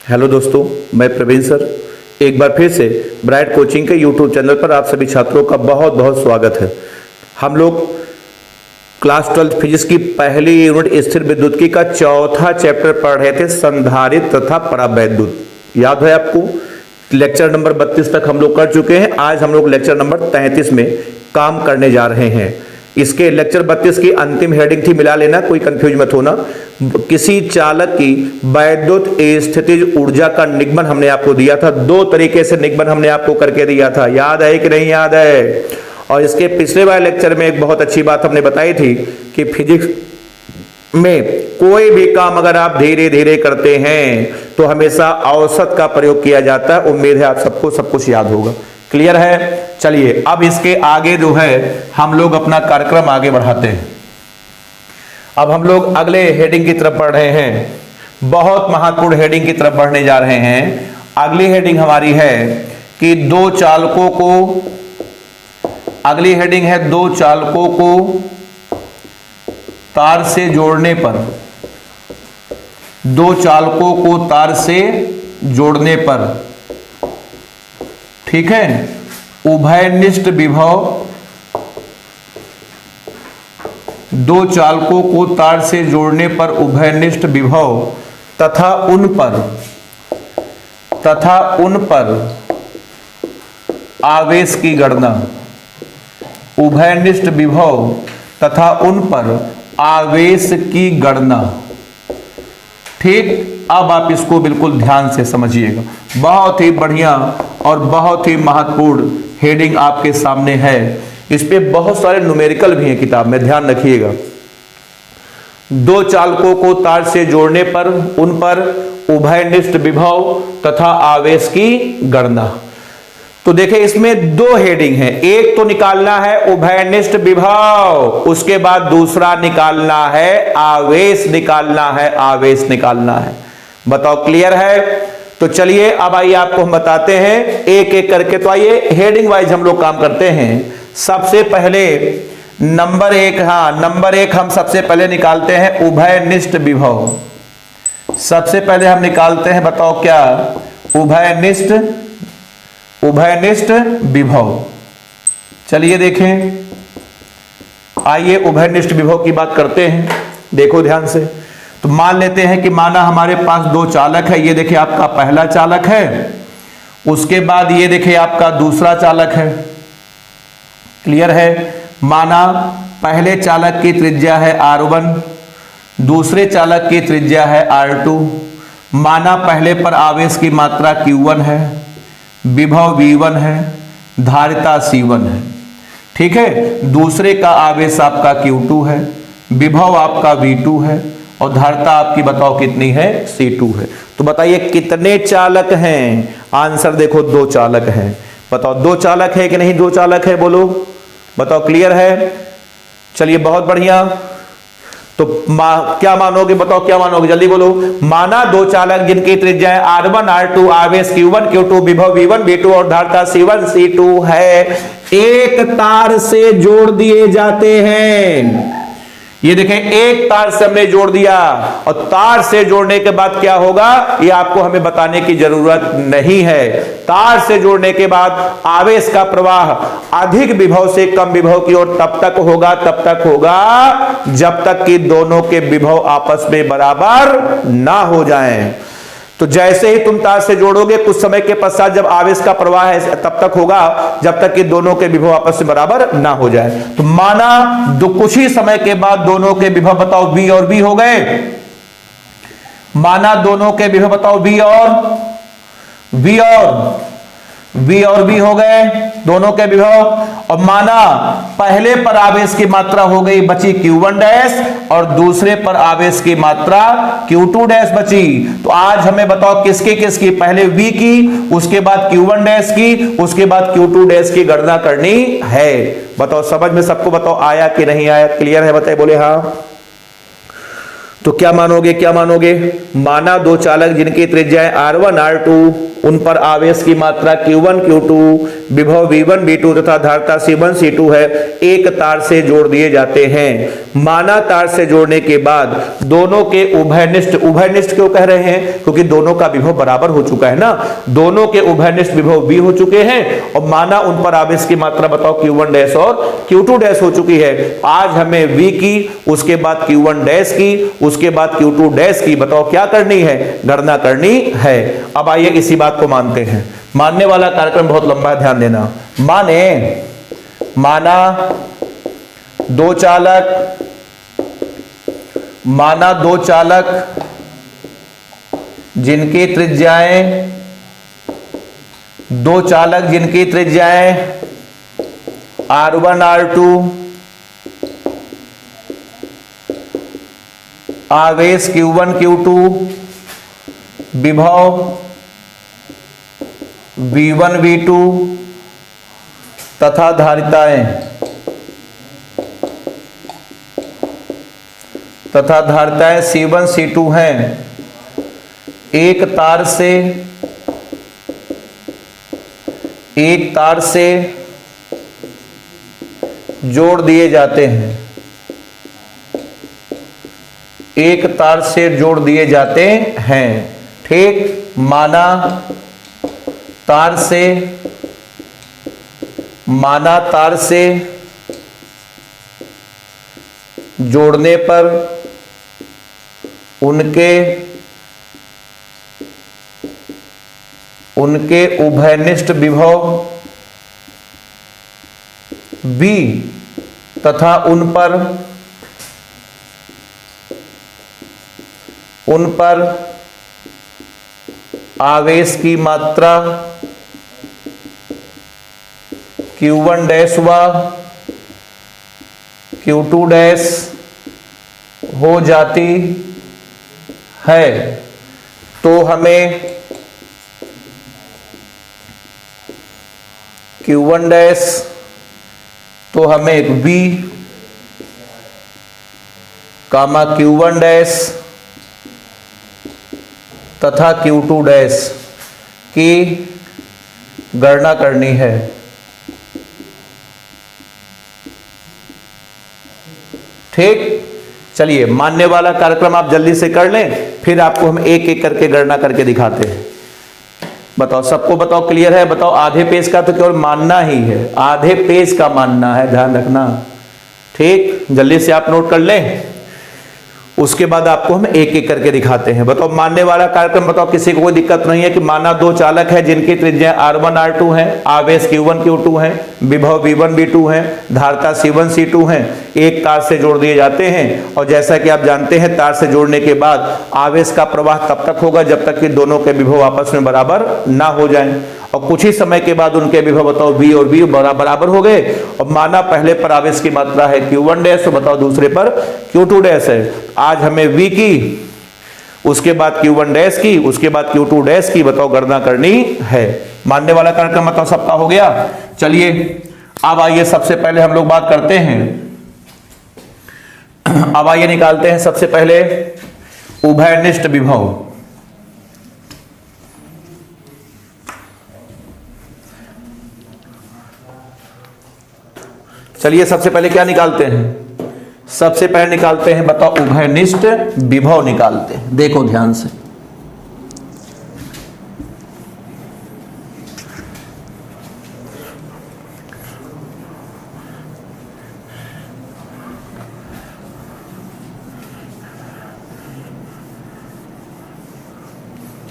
Hello दोस्तों, मैं Praveen sir एक बार फिर से ब्राइट कोचिंग के यूट्यूब चैनल पर आप सभी छात्रों का बहुत बहुत स्वागत है। हम लोग क्लास 12 फिजिक्स की पहली यूनिट स्थिर विद्युत का चौथा चैप्टर पढ़ रहे थे, संधारित्र तथा परावैद्युत। याद है आपको? लेक्चर नंबर 32 तक हम लोग कर चुके हैं। आज हम लोग लेक्चर नंबर 33 में काम करने जा रहे हैं। इसके लेक्चर 32 की अंतिम हेडिंग थी, मिला लेना, कोई कंफ्यूज मत होना। किसी चालक की वैद्युत स्थितिज ऊर्जा का निगमन हमने आपको दिया था। दो तरीके से निगमन हमने आपको करके दिया था, याद है कि नहीं याद है? और इसके पिछले वाले लेक्चर में एक बहुत अच्छी बात हमने बताई थी कि फिजिक्स में कोई भी काम अगर आप धीरे धीरे करते हैं तो हमेशा औसत का प्रयोग किया जाता है। उम्मीद है आप सबको सब कुछ याद होगा। क्लियर है? चलिए अब इसके आगे जो है हम लोग अपना कार्यक्रम आगे बढ़ाते हैं। अब हम लोग अगले हेडिंग की तरफ बढ़ रहे हैं, बहुत महत्वपूर्ण हेडिंग की तरफ बढ़ने जा रहे हैं। अगली हेडिंग हमारी है कि दो चालकों को, अगली हेडिंग है दो चालकों को तार से जोड़ने पर, दो चालकों को तार से जोड़ने पर, ठीक है, उभयनिष्ठ विभव, दो चालकों को तार से जोड़ने पर उभयनिष्ठ विभव तथा उन पर आवेश की गणना, उभयनिष्ठ विभव तथा उन पर आवेश की गणना। ठीक, अब आप इसको बिल्कुल ध्यान से समझिएगा। बहुत ही बढ़िया और बहुत ही महत्वपूर्ण हेडिंग आपके सामने है। इस पे बहुत सारे न्यूमेरिकल भी हैं किताब में, ध्यान रखिएगा। दो चालकों को तार से जोड़ने पर उन पर उभयनिष्ठ विभव तथा आवेश की गणना। तो देखिए इसमें दो हेडिंग है। एक तो निकालना है उभयनिष्ठ विभव, उसके बाद दूसरा निकालना है आवेश, निकालना है आवेश निकालना है। बताओ क्लियर है? तो चलिए अब आइए आपको हम बताते हैं एक एक करके। तो आइए हेडिंग वाइज हम लोग काम करते हैं। सबसे पहले नंबर एक, नंबर एक हम सबसे पहले निकालते हैं उभयनिष्ठ विभव। सबसे पहले हम निकालते हैं, बताओ क्या? उभयनिष्ठ विभव। चलिए देखें, आइए उभयनिष्ठ विभव की बात करते हैं। देखो ध्यान से। तो मान लेते हैं कि माना हमारे पास दो चालक है। ये देखिए आपका पहला चालक है, उसके बाद ये देखिए आपका दूसरा चालक है। क्लियर है? माना पहले चालक की त्रिज्या है R1, दूसरे चालक की त्रिज्या है R2। माना पहले पर आवेश की मात्रा Q1 है, विभव V1 है, धारिता C1 है। ठीक है, दूसरे का आवेश आपका Q2 है, विभव आपका V2 है और धारिता आपकी बताओ कितनी है? C2 है। तो बताइए कितने चालक हैं? आंसर देखो, दो चालक हैं। बताओ दो चालक है कि नहीं? दो चालक है, बोलो बताओ। क्लियर है? चलिए बहुत बढ़िया। तो क्या मानोगे? बताओ क्या मानोगे, जल्दी बोलो। माना दो चालक जिनकी त्रिज्या है R1 R2, आवेश Q1 Q2, विभव V1 V2 और धारिता C1 C2 है, एक तार से जोड़ दिए जाते हैं। ये देखें, एक तार से हमने जोड़ दिया और तार से जोड़ने के बाद क्या होगा ये आपको हमें बताने की जरूरत नहीं है। तार से जोड़ने के बाद आवेश का प्रवाह अधिक विभव से कम विभव की ओर तब तक होगा जब तक कि दोनों के विभव आपस में बराबर ना हो जाएं। तो जैसे ही तुम तार से जोड़ोगे कुछ समय के पश्चात जब आवेश का प्रवाह है तब तक होगा जब तक कि दोनों के विभव आपस में बराबर ना हो जाए। तो माना कुछ ही समय के बाद दोनों के विभव बताओ V और V हो गए। माना दोनों के विभव बताओ V और V हो गए दोनों के विभव। और माना पहले पर आवेश की मात्रा हो गई बची Q1 डैश और दूसरे पर आवेश की मात्रा Q2 डैश बची। तो आज हमें बताओ किसकी किसकी? पहले V की, उसके बाद Q1 डैश की, उसके बाद Q2 डैश की गणना करनी है। बताओ समझ में सबको बताओ आया कि नहीं आया? क्लियर है? बताइए, बोले हाँ। तो क्या मानोगे, क्या मानोगे? माना दो चालक जिनकी त्रिज्याएं R1 R2, उन पर आवेश की मात्रा Q1 Q2, विभव V1 V2 तथा धारिता C1 C2 है, एक तार से जोड़ दिए जाते हैं। माना तार से जोड़ने के बाद दोनों के उभयनिष्ठ, उभयनिष्ठ क्यों कह रहे हैं? क्योंकि दोनों का विभव बराबर हो चुका है ना, दोनों के उभयनिष्ठ विभव V हो चुके हैं और माना उन पर आवेश की मात्रा बताओ Q1 डैश और Q2 डैश हो चुकी है। आज हमें V की, उसके बाद Q1 डैश की, उसके बाद Q2 डैश की बताओ क्या करनी है? गणना करनी है। अब आइए इसी बात को मानते हैं। मानने वाला कार्यक्रम बहुत लंबा है, ध्यान देना। माना दो चालक जिनकी त्रिज्याएं, दो चालक जिनकी त्रिज्याएं R1 R2, आवेश Q1 Q2, विभव V1 V2 तथा धारिताएं C1 C2 हैं, एक तार से जोड़ दिए जाते हैं, एक तार से जोड़ दिए जाते हैं। ठीक, माना तार से जोड़ने पर उनके उभयनिष्ठ विभव V तथा उन पर आवेश की मात्रा Q1 डैश व Q2 डैश हो जाती है। तो हमें Q1 डैश, तो हमें V कामा Q1 डैश तथा Q2 डैश की गणना करनी है। ठीक, चलिए मानने वाला कार्यक्रम आप जल्दी से कर लें, फिर आपको हम एक एक करके गणना करके दिखाते हैं। बताओ, सबको बताओ, क्लियर है? बताओ, आधे पेज का तो केवल मानना ही है, आधे पेज का मानना है, ध्यान रखना। ठीक, जल्दी से आप नोट कर लें, उसके बाद आपको हम एक एक करके दिखाते हैं। बताओ, मानने वाला कार्यक्रम बताओ, किसी को कोई दिक्कत नहीं है कि माना दो चालक है जिनकी त्रिज्या R1 R2 है, आवेश Q1 Q2 है, विभव V1 V2 है, धारिता C1 C2 है, एक तार से जोड़ दिए जाते हैं। और जैसा कि आप जानते हैं, तार से जोड़ने के बाद आवेश का प्रवाह तब तक होगा जब तक कि दोनों के विभव आपस में बराबर ना हो जाएं, और कुछ ही समय के बाद उनके विभव बताओ V और V बराबर हो गए। और माना पहले पर आवेश की मात्रा है Q1 डैश, तो बताओ दूसरे पर Q2 डैश है। आज हमें V की, उसके बाद Q1 डैश की, उसके बाद Q2 डैश की बताओ गणना करनी है। मानने वाला कार्यक्रम मतलब सबका हो गया। चलिए अब आइए सबसे पहले हम लोग बात करते हैं, अब आइए निकालते हैं सबसे पहले उभयनिष्ठ विभव। चलिए सबसे पहले क्या निकालते हैं? सबसे पहले निकालते हैं बताओ उभयनिष्ठ विभव निकालते हैं। देखो ध्यान से,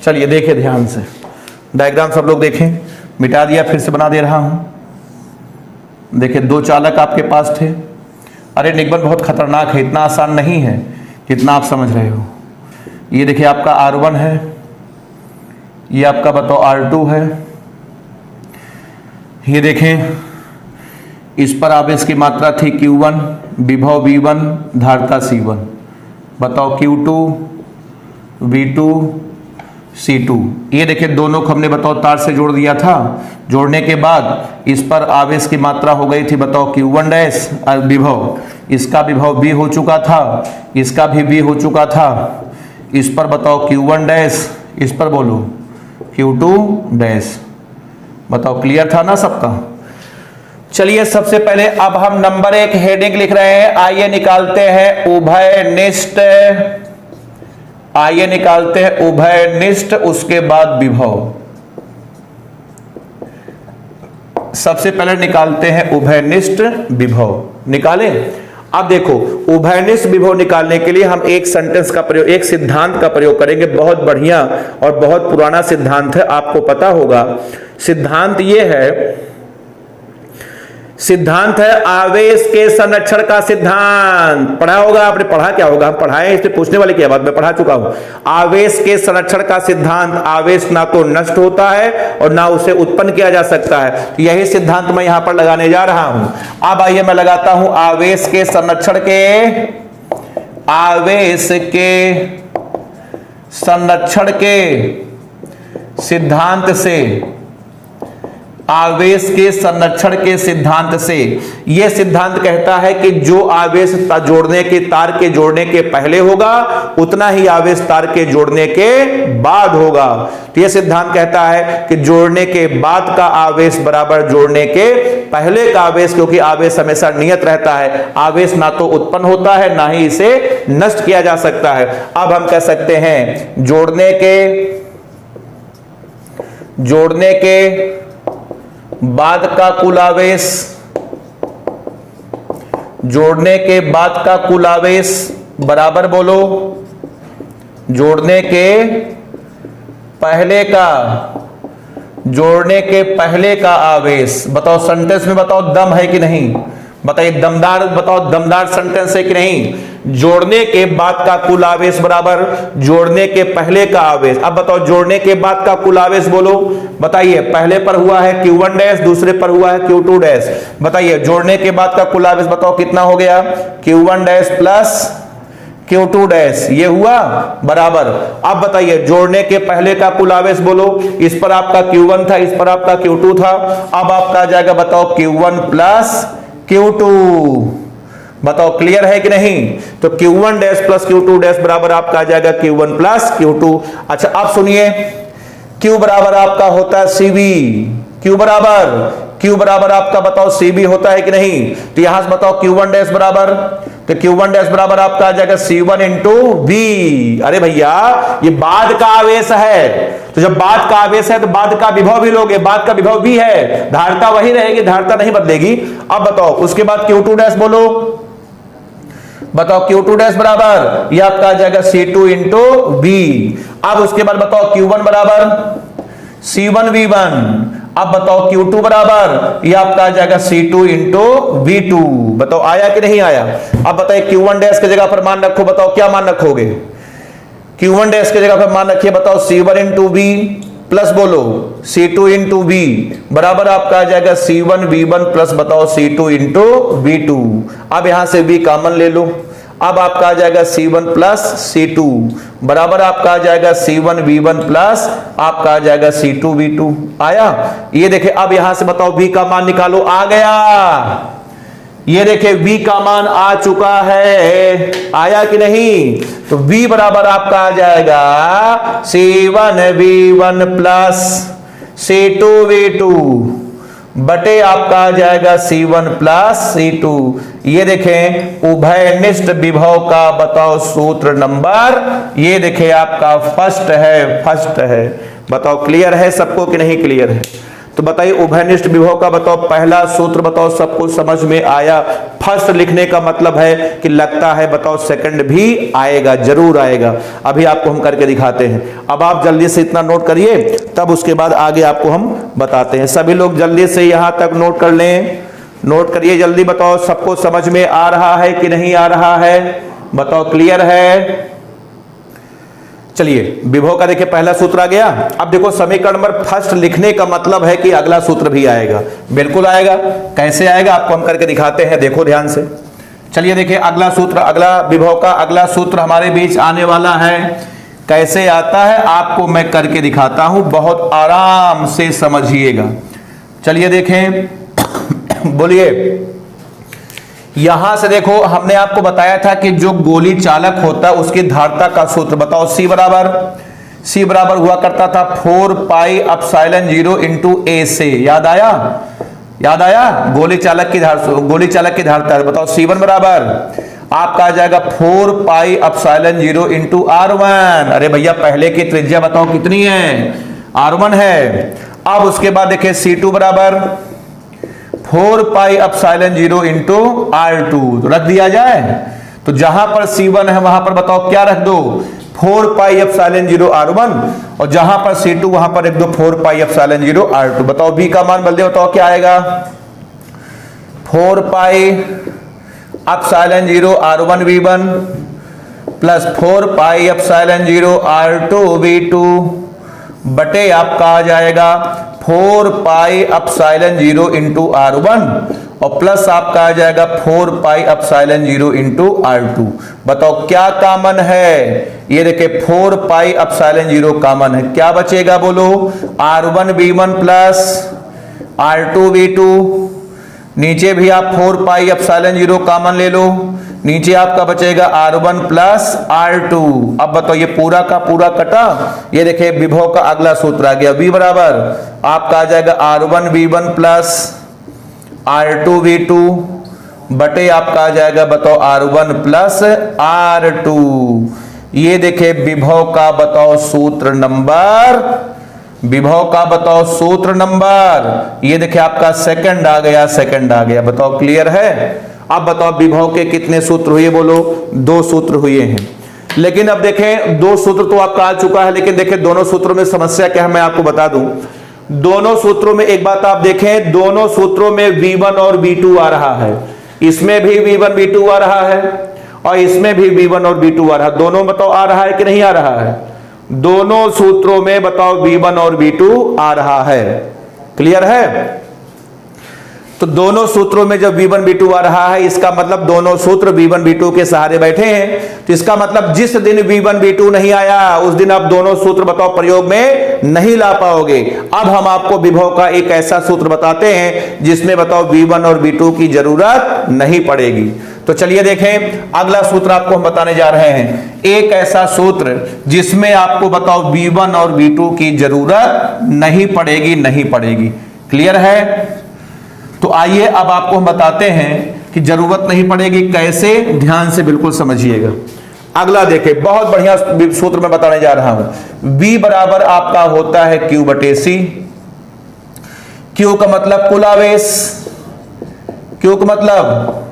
चलिए देखिए ध्यान से, डायग्राम सब लोग देखें, मिटा दिया, फिर से बना दे रहा हूं। देखिए दो चालक आपके पास थे। अरे निगमन बहुत खतरनाक है, इतना आसान नहीं है जितना आप समझ रहे हो। ये देखिए आपका R1 है, ये आपका बताओ R2 है, ये देखें इस पर आवेश की मात्रा थी Q1, विभव V1, धारिता C1। बताओ Q2 V2 C2। ये देखिए दोनों को हमने बताओ तार से जोड़ दिया था। जोड़ने के बाद इस पर आवेश की मात्रा हो गई थी बताओ Q1 डैश विभव, इसका विभव V हो चुका था, इसका भी V हो चुका था। इस पर बताओ Q1 डैश, इस पर बोलो Q2 डैश। बताओ क्लियर था ना सबका। चलिए सबसे पहले अब हम नंबर 1 हेडिंग लिख रहे हैं। आइए निकालते हैं उभयनिष्ठ, आइए निकालते हैं उभयनिष्ठ, उसके बाद विभव। सबसे पहले निकालते हैं उभयनिष्ठ विभव। निकालें। अब देखो उभयनिष्ठ विभव निकालने के लिए हम एक सेंटेंस का प्रयोग, एक सिद्धांत का प्रयोग करेंगे। बहुत बढ़िया और बहुत पुराना सिद्धांत है, आपको पता होगा। सिद्धांत ये है, सिद्धांत है आवेश के संरक्षण का सिद्धांत। पढ़ा होगा आपने, पढ़ा क्या होगा, हम पढ़ाए, इससे पूछने वाली क्या बात, मैं पढ़ा चुका हूं। आवेश के संरक्षण का सिद्धांत, आवेश ना तो नष्ट होता है और ना उसे उत्पन्न किया जा सकता है। तो यही सिद्धांत मैं यहां पर लगाने जा रहा हूं। अब आइए मैं लगाता हूं आवेश के संरक्षण के, आवेश के संरक्षण के सिद्धांत से, आवेश के संरक्षण के सिद्धांत से। यह सिद्धांत कहता है कि जो आवेश जोड़ने के, तार के जोड़ने के पहले होगा उतना ही आवेश तार के जोड़ने के बाद होगा। तो यह सिद्धांत कहता है कि जोड़ने के बाद का आवेश बराबर जोड़ने के पहले का आवेश, क्योंकि आवेश हमेशा नियत रहता है। आवेश ना तो उत्पन्न होता है ना ही इसे नष्ट किया जा सकता है। अब हम कह सकते हैं जोड़ने के बाद का कुल आवेश, जोड़ने के बाद का कुल आवेश बराबर बोलो जोड़ने के पहले का, जोड़ने के पहले का आवेश। बताओ सेंटेंस में बताओ दम है कि नहीं, बताइए दमदार, बताओ दमदार सेंटेंस है कि नहीं। जोड़ने के बाद का कुल आवेश बराबर जोड़ने के पहले का आवेश। अब बताओ जोड़ने के बाद का कुल आवेश बोलो, बताइए पहले पर हुआ है Q1 डैश, दूसरे पर हुआ है Q2 डैश। बताइए जोड़ने के बाद का कुल आवेश बताओ कितना हो गया, Q1 dash plus Q2 dash, ये हुआ बराबर। अब बताइए जोड़ने के पहले का कुल आवेश बोलो, इस पर आपका Q1 था, इस पर आपका Q2 था। अब आपका आ जाएगा बताओ Q1 प्लस Q2। बताओ क्लियर है कि नहीं। तो Q1 dash plus Q2 dash बराबर आपका आ जाएगा Q1 प्लस Q2। अच्छा अब सुनिए, Q बराबर आपका होता है CV, Q बराबर आपका बताओ CV होता है कि नहीं। तो यहां से बताओ Q1 डैश बराबर, तो Q1 डैश बराबर आपका आ जाएगा C1 इंटू V। अरे भैया ये बाद का आवेश है, तो जब बाद का आवेश है तो बाद का विभव भी लोगे, बाद का विभव भी है, धारिता वही रहेगी, धारिता नहीं बदलेगी। अब बताओ उसके बाद Q2 डैश बोलो, बताओ Q2 डैश बराबर ये आपका आ जाएगा C2 इंटू V। अब उसके बाद बताओ Q1 बराबर C1 V1। अब बताओ Q2 बराबर ये आपका आ जाएगा C2 इंटू V2। बताओ आया कि नहीं आया। अब बताइए Q1 डैश की जगह पर मान रखो, बताओ क्या मान रखोगे। Q1 डैश की जगह पर मान रखिए, बताओ C1 इंटू V प्लस बोलो C2 इंटू V बराबर आपका आ जाएगा C1 V1 प्लस बताओ C2 इंटू V2। अब यहां से V कॉमन ले लो, अब आपका आ जाएगा C1 प्लस C2 बराबर आपका आ जाएगा C1 V1 प्लस आपका आ जाएगा C2 V2। आया। ये देखिए अब यहां से बताओ V का मान निकालो, आ गया। ये देखिए V का मान आ चुका है, आया कि नहीं। तो V बराबर आपका आ जाएगा C1 V1 plus C2 V2 बटे आपका आ जाएगा C1 प्लस C2। ये देखें उभयनिष्ठ विभव का बताओ सूत्र नंबर, ये देखें आपका फर्स्ट है। बताओ क्लियर है सबको कि नहीं क्लियर है। तो बताइए उभयनिष्ठ विभव का बताओ पहला सूत्र बताओ सबको समझ में आया। फर्स्ट लिखने का मतलब है कि लगता है बताओ सेकंड भी आएगा, जरूर आएगा। अभी आपको हम करके दिखाते हैं। अब आप जल्दी से इतना नोट करिए, तब उसके बाद आगे आपको हम बताते हैं। सभी लोग जल्दी से यहां तक नोट कर लें, नोट करिए जल्दी। बताओ सबको समझ में आ रहा है कि नहीं आ रहा है, बताओ क्लियर है। चलिए विभव का देखिए पहला सूत्र आ गया। अब देखो समीकरण नंबर फर्स्ट लिखने का मतलब है कि अगला सूत्र भी आएगा, बिल्कुल आएगा। कैसे आएगा आपको हम करके दिखाते हैं, देखो ध्यान से। चलिए देखिए अगला सूत्र, अगला विभव का अगला सूत्र हमारे बीच आने वाला है कैसे आता है आपको मैं करके दिखाता हूं, बहुत आराम से समझिएगा। चलिए देखें, बोलिए। यहां से देखो, हमने आपको बताया था कि जो गोली चालक होता है उसकी धारता का सूत्र बताओ। सी बराबर हुआ करता था 4 पाई एप्सिलॉन 0 इंटू ए से। याद आया गोली चालक की धारता है। बताओ C1 बराबर आपका आ जाएगा 4 पाई एप्सिलॉन 0 इंटू R1। अरे भैया पहले की त्रिज्या बताओ कितनी है, R1 है। अब उसके बाद देखिए C2 बराबर 4 पाई एप्सिलॉन 0 इंटू R2। तो रख दिया जाए, तो जहां पर C1 है वहां पर बताओ क्या रख दो, 4 पाई एप्सिलॉन 0 R1, और जहां पर C2 वहां पर रख दो 4 पाई एप्सिलॉन 0 R2। बताओ B का मान बदले, बताओ क्या आएगा, 4 pi epsilon 0 R1 V1 plus 4 pi epsilon 0 R2 V2 बटे आपका आ जाएगा 4 पाई एप्सिलॉन 0 इंटू R1 और प्लस आपका आ जाएगा 4 पाई एप्सिलॉन 0 इंटू R2। बताओ क्या कॉमन है, ये देखिए 4 पाई एप्सिलॉन 0 कॉमन है, क्या बचेगा बोलो, R1 V1 plus R2 V2। नीचे भी आप 4 पाई एप्सिलॉन 0 कॉमन ले लो, नीचे आपका बचेगा R1 प्लस R2। अब बताओ ये पूरा का पूरा कटा, ये देखिए विभव का अगला सूत्र आ गया, V बराबर आपका आ जाएगा R1 V1 plus R2 V2 बटे आपका आ जाएगा बताओ R1 प्लस R2। ये देखिए विभव का बताओ सूत्र नंबर, विभव का बताओ सूत्र नंबर, ये देखिए आपका सेकंड आ गया। बताओ क्लियर है। अब बताओ विभव के कितने सूत्र हुए बोलो, 2 सूत्र हुए हैं। लेकिन अब देखें 2 सूत्र तो आपका आ चुका है, लेकिन देखें दोनों सूत्रों में समस्या क्या है मैं आपको बता दूं। दोनों सूत्रों में एक बात आप देखें, दोनों सूत्रों में V1 और V2 आ रहा है, इसमें भी V1 V2 आ रहा है और इसमें भी V1 और V2 आ रहा है। दोनों बताओ आ रहा है कि नहीं आ रहा है, दोनों सूत्रों में बताओ V1 और V2 आ रहा है। क्लियर है। तो दोनों सूत्रों में जब V1 V2 आ रहा है, इसका मतलब दोनों सूत्र V1 V2 के सहारे बैठे हैं। तो इसका मतलब जिस दिन V1 V2 नहीं आया उस दिन आप दोनों सूत्र बताओ प्रयोग में नहीं ला पाओगे। अब हम आपको विभव का एक ऐसा सूत्र बताते हैं जिसमें बताओ V1 और V2 की जरूरत नहीं पड़ेगी। तो चलिए देखें, अगला सूत्र आपको हम बताने जा रहे हैं, एक ऐसा सूत्र जिसमें आपको बताओ V1 और V2 की जरूरत नहीं पड़ेगी। क्लियर है। तो आइए अब आपको हम बताते हैं कि जरूरत नहीं पड़ेगी कैसे, ध्यान से बिल्कुल समझिएगा। अगला देखें, बहुत बढ़िया सूत्र मैं बताने जा रहा हूं। V बराबर आपका होता है Q बटे C। Q का मतलब कुल आवेश, Q का मतलब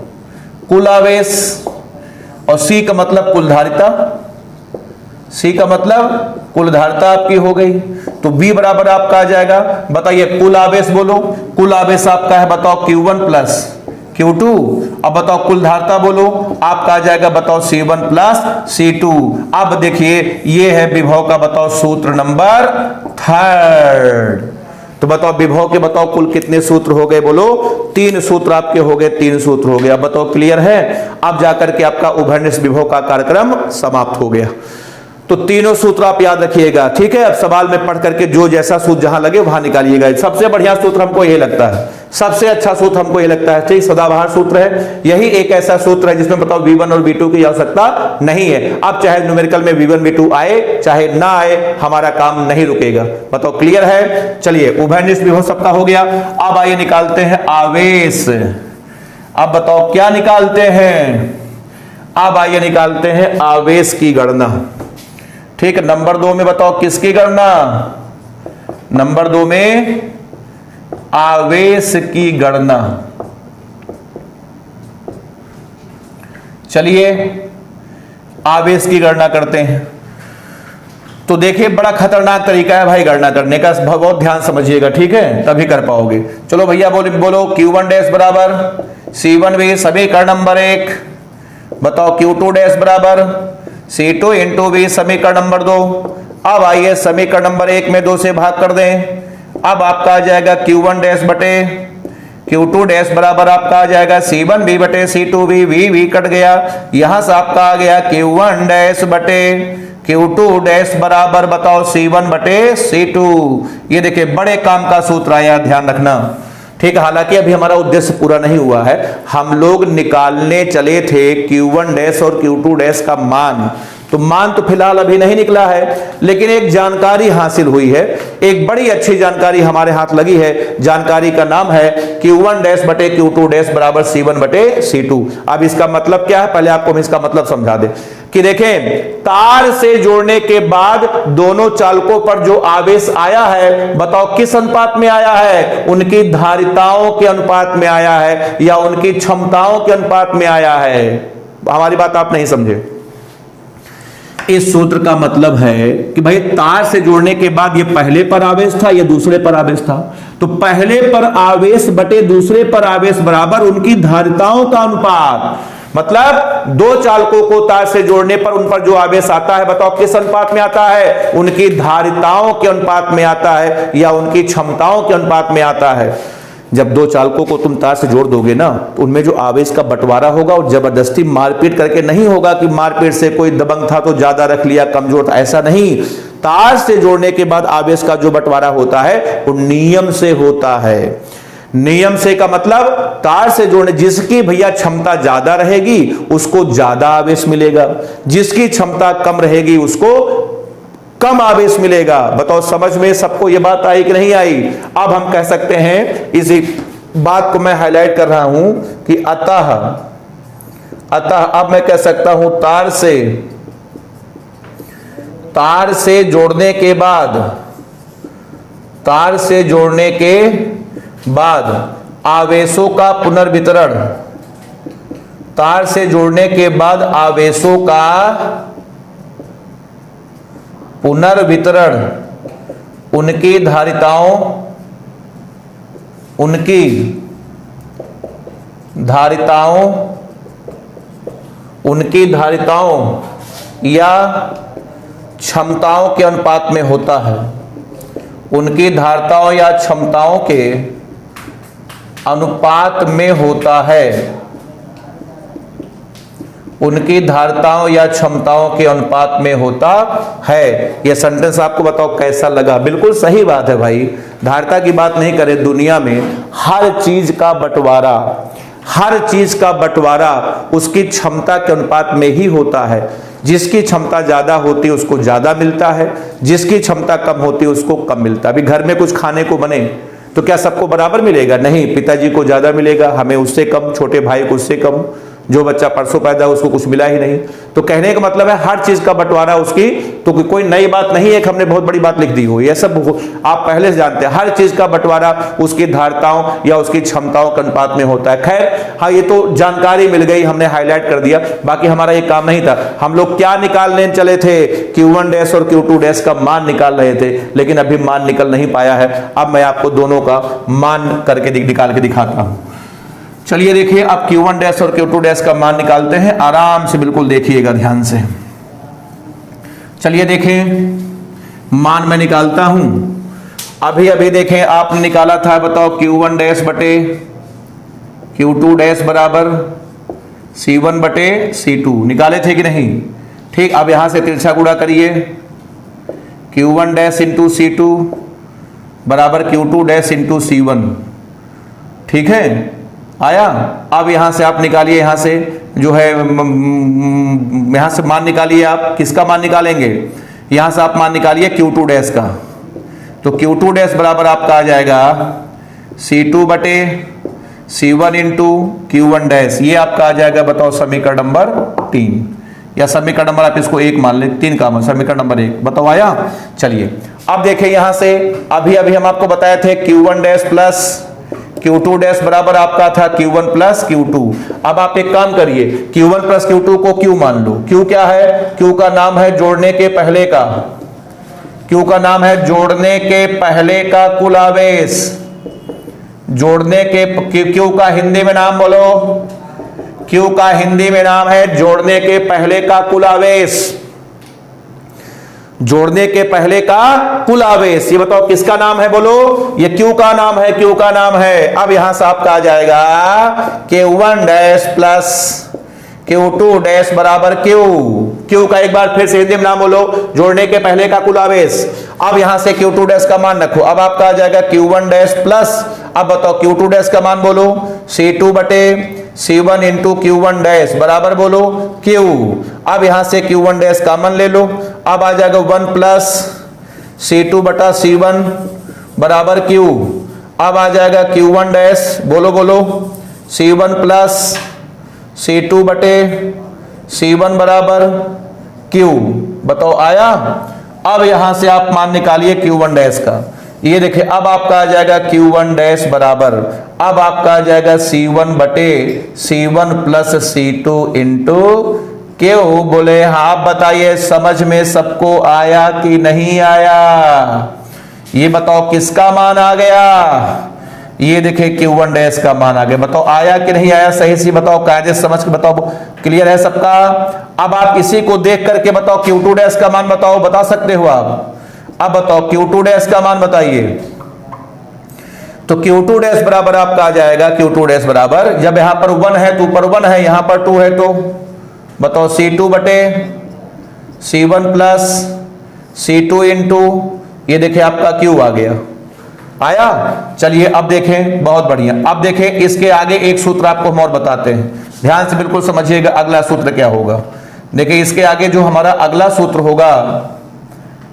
कुल आवेश और C का मतलब कुल धारिता, C का मतलब कुल धारिता आपकी हो गई। तो V बराबर आपका आ जाएगा, बताइए कुल आवेश बोलो, कुल आवेश आपका है बताओ Q1 प्लस Q2। अब बताओ कुल धारिता बोलो, आपका आ जाएगा बताओ C1 प्लस C2। अब देखिए ये है विभव का बताओ सूत्र नंबर 3। तो बताओ विभव के बताओ कुल कितने सूत्र हो गए बोलो, 3 सूत्र आपके हो गए, 3 सूत्र हो गए। अब बताओ क्लियर है। अब जाकर के आपका उभयनिष्ठ विभव का कार्यक्रम समाप्त हो गया। तो तीनों सूत्र आप याद रखिएगा, ठीक है। अब सवाल में पढ़ करके जो जैसा सूत्र जहां लगे वहां निकालिएगा। सबसे बढ़िया सूत्र हमको यही लगता है, सबसे अच्छा सूत्र हमको यही लगता है, ठीक, सदाबहार सूत्र है। यही एक ऐसा सूत्र है जिसमें बताओ V1 और V2 की आवश्यकता नहीं है। अब चाहे न्यूमेरिकल में V1 V2 आए चाहे ना आए, हमारा काम नहीं रुकेगा। बताओ क्लियर है। चलिए उभयनिष्ठ विभव सबका हो गया। अब आइए निकालते हैं आवेश। अब बताओ क्या निकालते हैं, अब आइए निकालते हैं आवेश की गणना। ठीक है, नंबर 2 में बताओ किसकी गणना, नंबर 2 में आवेश की गणना। चलिए आवेश की गणना करते हैं। तो देखिए बड़ा खतरनाक तरीका है भाई गणना करने का, बहुत ध्यान समझिएगा, ठीक है, तभी कर पाओगे। चलो भैया बोलो Q1 डैश बराबर C1V समीकरण नंबर 1, बताओ Q2 डैश बराबर C2 इंटू V समीकरण नंबर 2। अब आइए समीकरण नंबर 1 में 2 से भाग कर दें। अब आपका आ जाएगा Q1 डैश बटे Q2 डैश बराबर आपका आ जाएगा C1V बटे C2V, V कट गया, यहां से आपका आ गया Q1 डैश बटे Q2 डैश बराबर बताओ C1 बटे C2। ये देखिए बड़े काम का सूत्र आया, ध्यान रखना। ठीक है, हालांकि अभी हमारा उद्देश्य पूरा नहीं हुआ है। हम लोग निकालने चले थे Q1 डैश और Q2 डैश का मान, तो मान तो फिलहाल अभी नहीं निकला है, लेकिन एक जानकारी हासिल हुई है, एक बड़ी अच्छी जानकारी हमारे हाथ लगी है। जानकारी का नाम है Q1 डैश बटे Q2 डैश बराबर C1 बटे C2। अब इसका मतलब क्या है, पहले आपको हम इसका मतलब समझा दें कि देखें, तार से जोड़ने के बाद दोनों चालकों पर जो आवेश आया है, बताओ किस अनुपात में आया है? उनकी धारिताओं के अनुपात में आया है या उनकी क्षमताओं के अनुपात में आया है? हमारी बात आप नहीं समझे। इस सूत्र का मतलब है कि भाई तार से जोड़ने के बाद ये पहले पर आवेश था या दूसरे पर आवेश था, तो पहले पर आवेश बटे दूसरे पर आवेश बराबर उनकी धारिताओं का अनुपात। मतलब दो चालकों को तार से जोड़ने पर उन पर जो आवेश आता है, बताओ किस अनुपात में आता है? उनकी धारिताओं के अनुपात में आता है या उनकी क्षमताओं के अनुपात में आता है। जब दो चालकों को तुम तार से जोड़ दोगे ना, तो उनमें जो आवेश का बंटवारा होगा और जबरदस्ती मारपीट करके नहीं होगा कि मारपीट से कोई दबंग था तो ज्यादा रख लिया, कमजोर था, ऐसा नहीं। तार से जोड़ने के बाद आवेश का जो बंटवारा होता है वो नियम से होता है। नियम से का मतलब तार से जोड़ने, जिसकी भैया क्षमता ज्यादा रहेगी उसको ज्यादा आवेश मिलेगा, जिसकी क्षमता कम रहेगी उसको कम आवेश मिलेगा। बताओ समझ में सबको ये बात आई कि नहीं आई? अब हम कह सकते हैं, इसी बात को मैं हाईलाइट कर रहा हूं कि अतः अब मैं कह सकता हूं तार से जोड़ने के बाद आवेशों का पुनर्वितरण, तार से जोड़ने के बाद आवेशों का पुनर्वितरण उनकी धारिताओं या क्षमताओं के अनुपात में होता है। उनकी धारिताओं या क्षमताओं के अनुपात में होता है। उनकी धारिताओं या क्षमताओं के अनुपात में होता है। यह सेंटेंस आपको बताओ कैसा लगा? बिल्कुल सही बात है भाई। धारिता की बात नहीं करें, दुनिया में हर चीज का बंटवारा उसकी क्षमता के अनुपात में ही होता है। जिसकी क्षमता ज्यादा होती है उसको ज्यादा मिलता है, जिसकी क्षमता कम होती है उसको कम मिलता है। अभी घर में कुछ खाने को बने तो क्या सबको बराबर मिलेगा? नहीं, पिताजी को ज्यादा मिलेगा, हमें उससे कम, छोटे भाई को उससे कम, जो बच्चा परसों पैदा है उसको कुछ मिला ही नहीं। तो कहने का मतलब है हर चीज का बंटवारा उसकी, तो कोई नई बात नहीं है कि हमने बहुत बड़ी बात लिख दी हो, यह सब आप पहले से जानते हैं। हर चीज का बंटवारा उसकी धारिताओं या उसकी क्षमताओं के अनुपात में होता है। खैर हाँ, ये तो जानकारी मिल गई, हमने हाईलाइट कर दिया, बाकी हमारा ये काम नहीं था। हम लोग क्या निकालने चले थे? Q1 डैश और Q2 डैश का मान निकाल रहे थे, लेकिन अभी मान निकल नहीं पाया है। अब मैं आपको दोनों का मान करके निकाल के दिखाता हूं। चलिए देखिए, अब Q1 डैश और Q2 डैश का मान निकालते हैं, आराम से बिल्कुल देखिएगा ध्यान से। चलिए देखें, मान मैं निकालता हूं। अभी देखें, आपने निकाला था, बताओ Q1 डैश बटे Q2 डैश बराबर C1 बटे C2, निकाले थे कि नहीं? ठीक, अब यहां से तिरछा गुणा करिए, Q1 डैश इंटू C2 बराबर Q2 डैश इंटू C1। ठीक है, आया। अब यहां से आप निकालिए, यहां से जो है यहां से मान निकालिए। आप किसका मान निकालेंगे? यहां से आप मान निकालिए Q2 डैश का। तो Q2 डैश बराबर आपका आ जाएगा C2 बटे C1 इंटू Q1 डैश। ये आपका आ जाएगा, बताओ समीकरण नंबर 3, या समीकरण नंबर आप इसको 1 मान लें, 3 का समीकरण नंबर 1। बताओ आया? चलिए अब देखें, यहां से अभी हम आपको बताए थे Q1 dash plus Q2 dash बराबर आपका था Q1 प्लस Q2। अब आप एक काम करिए, Q1 प्लस Q2 को Q मान लो। Q क्या है? Q का नाम है जोड़ने के पहले का, Q का नाम है जोड़ने के पहले का कुल आवेश। जोड़ने के Q का हिंदी में नाम बोलो। Q का हिंदी में नाम है जोड़ने के पहले का कुल आवेश। जोड़ने के पहले का कुल आवेश, ये बताओ किसका नाम है? बोलो। ये Q का नाम है, Q का नाम है। अब यहां से आपका आ जाएगा Q1 dash plus Q2 dash बराबर Q। Q का एक बार फिर से हिंदी में नाम बोलो, जोड़ने के पहले का कुल आवेश। अब यहां से Q2 डैश का मान रखो, अब आपका आ जाएगा Q1 डैश प्लस, अब बताओ Q2 डैश का मान बोलो, C2 बटे C1 इंटू Q1 डैश बराबर बोलो Q। अब यहां से Q1 डैश कॉमन ले लो, अब आ जाएगा 1 प्लस C2 बटा C1 बराबर Q। अब आ जाएगा Q1 डैश बोलो बोलो C1 प्लस C2 बटे C1 बराबर Q। बताओ आया। अब यहां से आप मान निकालिए Q1 डैश का, ये देखिए अब आपका आ जाएगा Q1 डैश बराबर, अब आपका आ जाएगा C1 बटे C1 plus C2 into Q। बोले हाँ, आप बताइए समझ में सबको आया कि नहीं आया? ये बताओ किसका मान आ गया? ये देखिए Q1 डैश का मान आ गया। बताओ आया कि नहीं आया? सही से बताओ, कायदे से समझ के बताओ। क्लियर है सबका? अब आप इसी को देख करके बताओ Q2 डैश का मान बताओ, बता सकते हो आप? अब बताओ Q2 डैश का मान बताइए। तो Q2 डैश बराबर आपका आ जाएगा, Q2 डैश बराबर, जब यहां पर 1 है तो ऊपर 1 है, यहां पर 2 है तो बताओ C2 बटे C1 प्लस C2 इंटू, ये देखिए आपका Q आ गया। आया? चलिए अब देखें, बहुत बढ़िया। अब देखें इसके आगे एक सूत्र आपको हम और बताते हैं, ध्यान से बिल्कुल समझिएगा अगला सूत्र क्या होगा। देखिए इसके आगे जो हमारा अगला सूत्र होगा,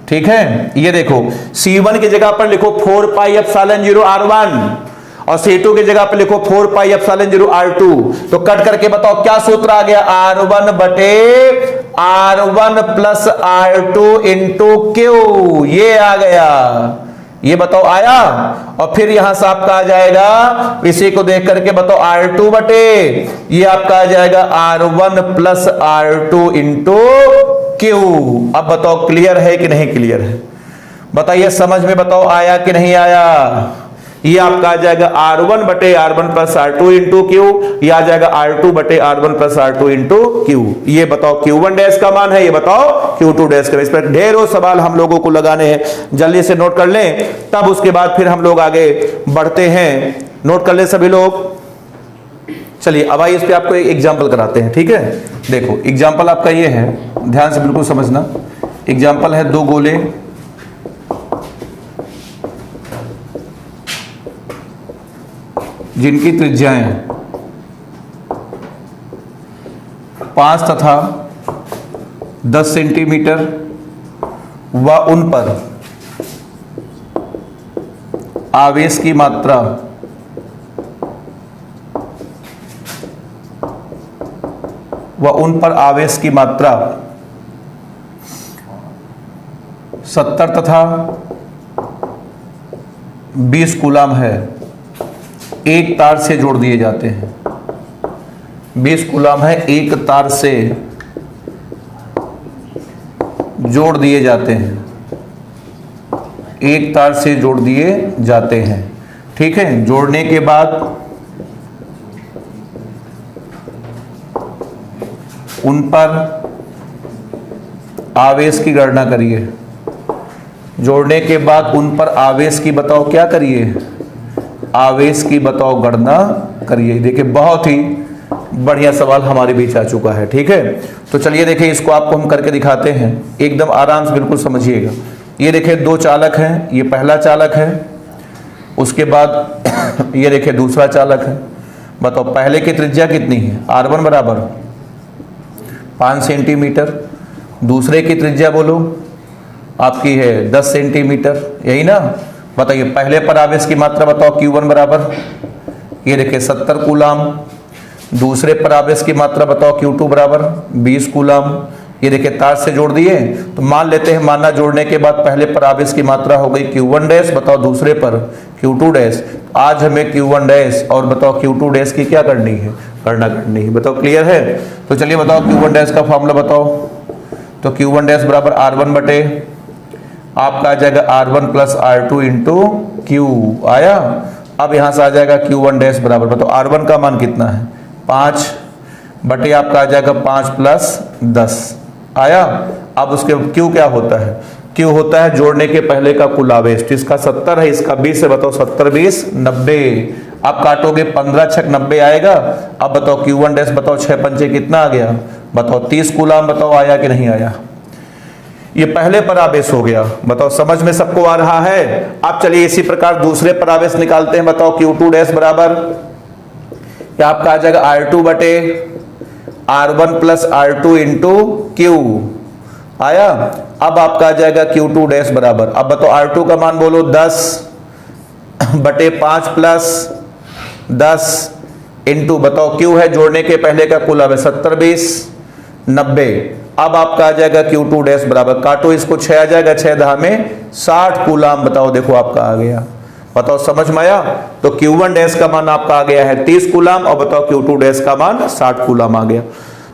ठीक है, ये देखो C1 की जगह पर लिखो 4 पाई एप्सिलॉन 0 R1 और C2 की जगह पर लिखो 4 पाई एप्सिलॉन 0 R2। तो कट करके बताओ क्या सूत्र आ गया? R1 बटे R1 plus R2 into Q, ये आ गया। ये बताओ आया? और फिर यहां से आपका आ जाएगा, इसी को देख करके बताओ R2 बटे, ये आपका आ जाएगा R1 plus R2 into Q। अब बताओ क्लियर है कि नहीं क्लियर है? बताइए समझ में, बताओ आया कि नहीं आया? ये आपका आ जाएगा R1 बटे R1 plus R2 into Q, ये आ जाएगा R2 बटे R1 plus R2 into Q। ये बताओ Q1 डैश का मान है, ये बताओ Q2 डैश का। इस पर ढेरों सवाल हम लोगों को लगाने हैं, जल्दी से नोट कर लें, तब उसके बाद फिर हम लोग आगे बढ़ते हैं। नोट कर ले सभी लोग। चलिए अब आइए इस पे आपको एक एग्जाम्पल कराते हैं, ठीक है। देखो एग्जाम्पल आपका ये है, ध्यान से बिल्कुल समझना। एग्जाम्पल है 2 गोले जिनकी त्रिज्याएं 5 तथा 10 सेंटीमीटर व उन पर आवेश की मात्रा आवेश की मात्रा 70 तथा 20 कूलाम है, एक तार से जोड़ दिए जाते हैं। 20 कूलाम है, एक तार से जोड़ दिए जाते हैं, एक तार से जोड़ दिए जाते हैं, ठीक है। जोड़ने के बाद उन पर आवेश की गणना करिए। जोड़ने के बाद उन पर आवेश की बताओ क्या करिए? आवेश की बताओ गणना करिए। देखिए बहुत ही बढ़िया सवाल हमारे बीच आ चुका है, ठीक है। तो चलिए देखिए इसको आपको हम करके दिखाते हैं, एकदम आराम से बिल्कुल समझिएगा। ये देखिए 2 चालक हैं, ये पहला चालक है, उसके बाद ये देखिए दूसरा चालक है। बताओ पहले की त्रिज्या कितनी है? R1 बराबर 5 सेंटीमीटर, दूसरे की त्रिज्या बोलो आपकी है 10 सेंटीमीटर, यही ना। बताइए पहले पर आवेश की मात्रा बताओ Q1 बराबर, ये देखिए 70 कूलाम, दूसरे पर आवेश की मात्रा बताओ Q2 बराबर 20 कूलाम। ये देखिए तार से जोड़ दिए, तो मान लेते हैं, माना जोड़ने के बाद पहले पर आवेश की मात्रा हो गई Q1 डैश, बताओ दूसरे पर Q2 डैश। आज हमें Q1 डैश और बताओ Q2 डैश की क्या करनी है? गणना करनी है। बताओ क्लियर है? तो चलिए बताओ Q1 डैश का फॉर्मूला बताओ। तो Q1 डैश बराबर R1 बटे आपका आ जाएगा R1 plus R2 into Q। आया? अब यहां से आ जाएगा Q1 डैश बराबर, बताओ R1 का मान कितना है? 5 बटे आपका आ जाएगा 5 प्लस 10। आया? अब उसके Q क्या होता है? Q होता है जोड़ने के पहले का कुल आवेश। तो इसका 70 है, इसका 20 है, बताओ 70 20 90। अब काटोगे 15 छक 90 आएगा। अब बताओ Q1 डैश बताओ 6 पंचे कितना आ गया? बताओ 30 कूलाम, बताओ आया कि नहीं आया। ये पहले परावेश हो गया, बताओ समझ में सबको आ रहा है। अब चलिए इसी प्रकार दूसरे परावेश निकालते हैं। बताओ Q2 डैश बराबर क्या आपका आ जाएगा R2 बटे R1 plus R2 into Q आया। अब आपका आ जाएगा Q2 डैश बराबर, अब बताओ R2 का मान बोलो 10 बटे 5 प्लस 10 इंटू बताओ Q है जोड़ने के पहले का कुल है 70 20 90। अब आपका आ जाएगा Q2 डैश बराबर, काटो इसको 6 आ जाएगा, 6 दहा में 60 कूलाम। बताओ देखो आपका आ गया, बताओ समझ में आया। तो Q1 डैश का मान आपका आ गया है 30 कूलाम और बताओ Q2 डैश का मान 60 कूलाम आ गया।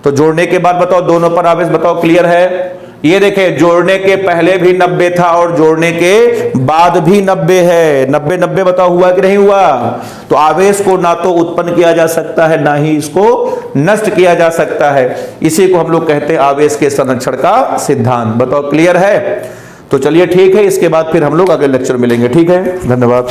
तो जोड़ने के बाद बताओ दोनों पर आवेश बताओ क्लियर है। ये देखें जोड़ने के पहले भी 90 था और जोड़ने के बाद भी 90 है। 90 90 बताओ हुआ कि नहीं हुआ। तो आवेश को ना तो उत्पन्न किया जा सकता है ना ही इसको नष्ट किया जा सकता है। इसी को हम लोग कहते हैं आवेश के संरक्षण का सिद्धांत। बताओ क्लियर है। तो चलिए ठीक है, इसके बाद फिर हम लोग अगले लेक्चर मिलेंगे। ठीक है, धन्यवाद।